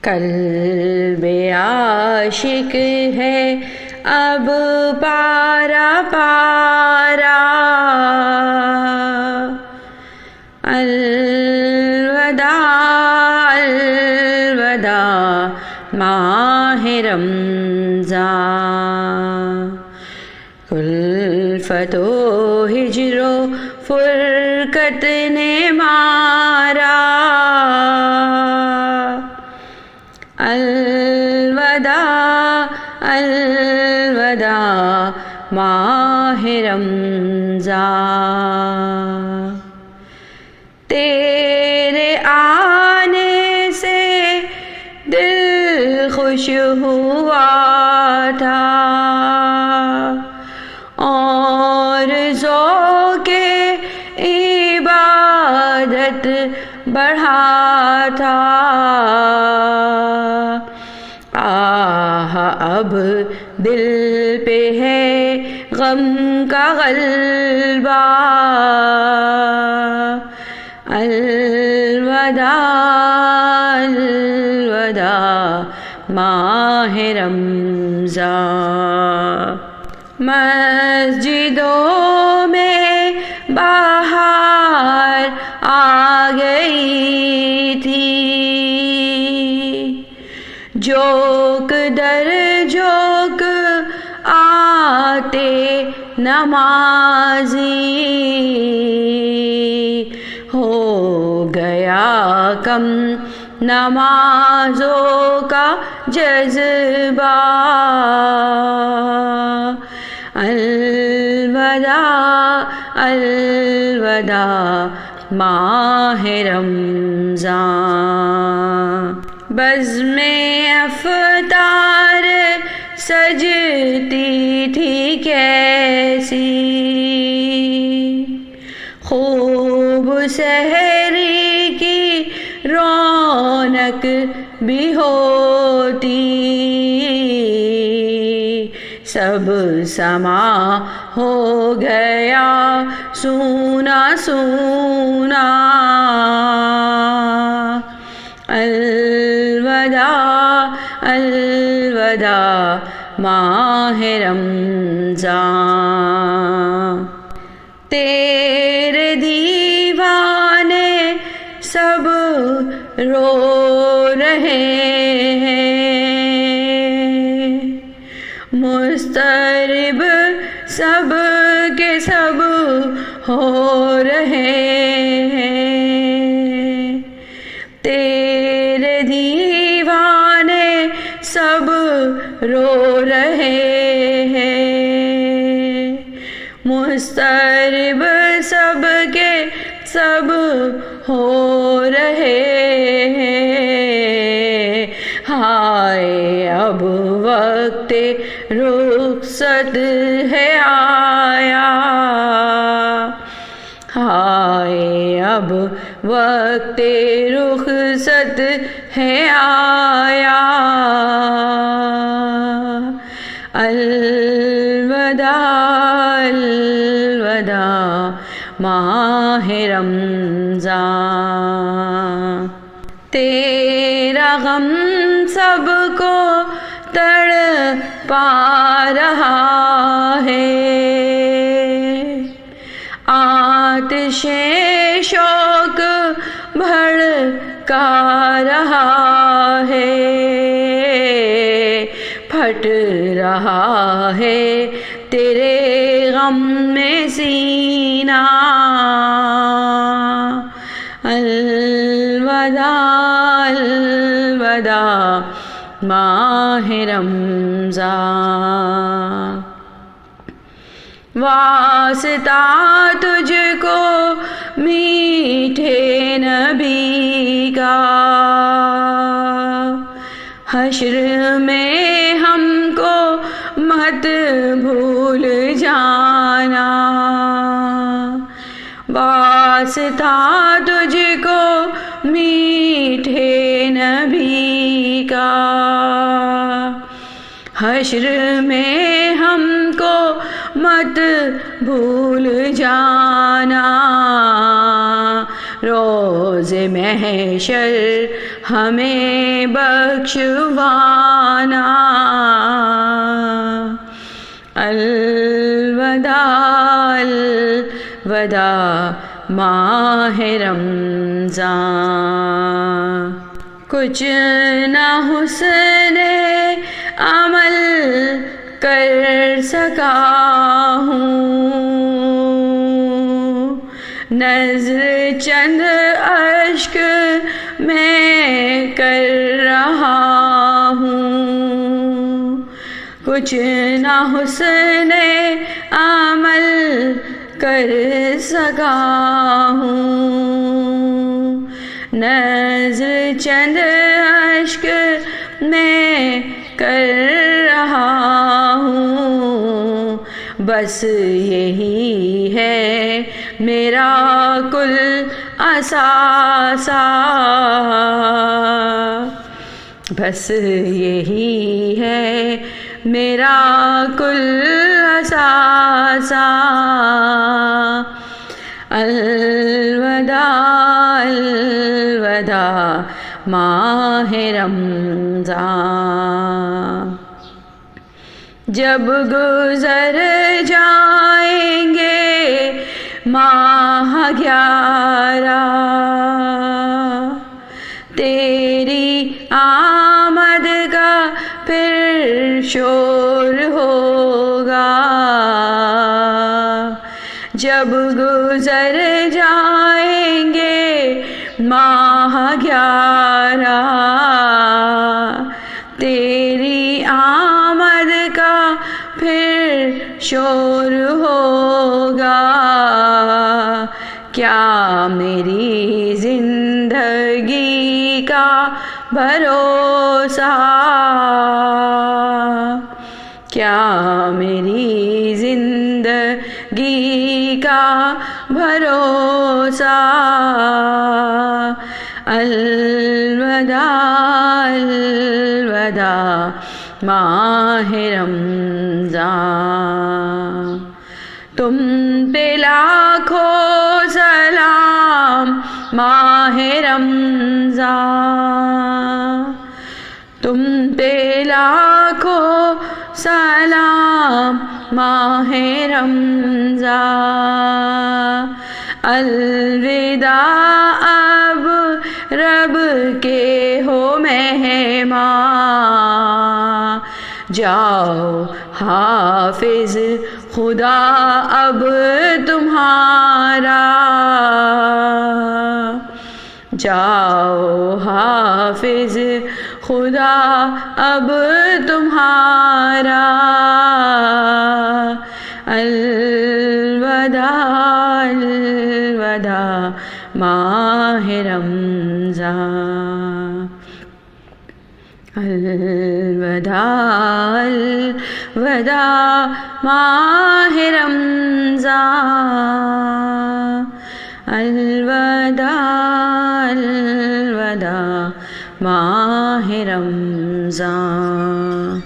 قلب عاشق ہے اب پارا پارا، الوداع الوداع ماہ رمضان، الفت و ہجر و فرقت نے مارا، الوداع الوداع ماہ رمضان، تیرے آنے سے دل خوش ہوا تھا اور ذوق عبادت بڑھا تھا، آہ اب دل پہ ہے غم کا غلبہ، الوداع الوداع ماہ رمضان، مسجدوں میں بہار آ گئی تھی، جوک در جوک آتے نمازی، ہو گیا کم نمازوں کا جذبہ، الوداع الوداع ماہ رمضان، بزم افطار سجتی تھی کیسی، خوب سحری کی رونق بھی ہوتی، سب سما ہو گیا سونا سونا، الوداع الوداع ماہ رمضان، تیرے دیوانے سب رو رہے ہیں، مضطرب سب کے سب ہو رہے ہیں، تیرے دیوانے سب رو رہے ہیں، مضطرب سب کے سب ہو رہے ہیں، ہائے اب وقت رخصت ہے آیا، ہائے اب وقت رخصت ہے آیا، الوداع الوداع ماہ رمضان، تیرا غم سب کو تڑپا رہا ہے، آتش شوق بھڑکا رہا ہے، پھٹ رہا ہے تیرے غم میں سینہ، الوداع الوداع ماہ رمضان، واسطہ تجھ کو میٹھے نبی کا، حشر میں ہم کو مت بھول جانا، واسطہ تجھ کو میٹھے نبی کا، حشر میں ہم کو مت بھول جانا، روز محشر ہمیں بخشوانا۔ الوداع الوداع ماہ رمضان، کچھ نہ حسن عمل کر سکا ہوں، نظر چند اشک میں کر رہا ہوں، کچھ نہ حسن عمل کر سکا ہوں، نظر چند اشک میں کر رہا ہوں، بس یہی ہے میرا کل اثاثہ، بس یہی ہے میرا کل اثاثہ۔ الوداع الوداع ماہ رمضان، جب گزر جائیں گے ماہ 11، تیری آمد کا پھر شور ہوگا، جب گزر جائیں گے ماہ 11، تیری آمد کا پھر شور ہوگا، کیا میری زندگی کا بھروسہ، کیا میری زندگی کا بھروسہ۔ الوداع الوداع ماہ رمضان، تم پہ لاکھوں سلام ماہ رمضان، تم پہ لاکھوں سلام ماہ رمضان۔ الوداع اب رب کے ہو مہمان، جاؤ حافظ خدا اب تمہارا، جاؤ حافظ خدا اب تمہارا۔ الوداع الوداع ماہ رمضان، الوداع الوداع ماہ رمضان، الوداع الوداع ماہ رمضان۔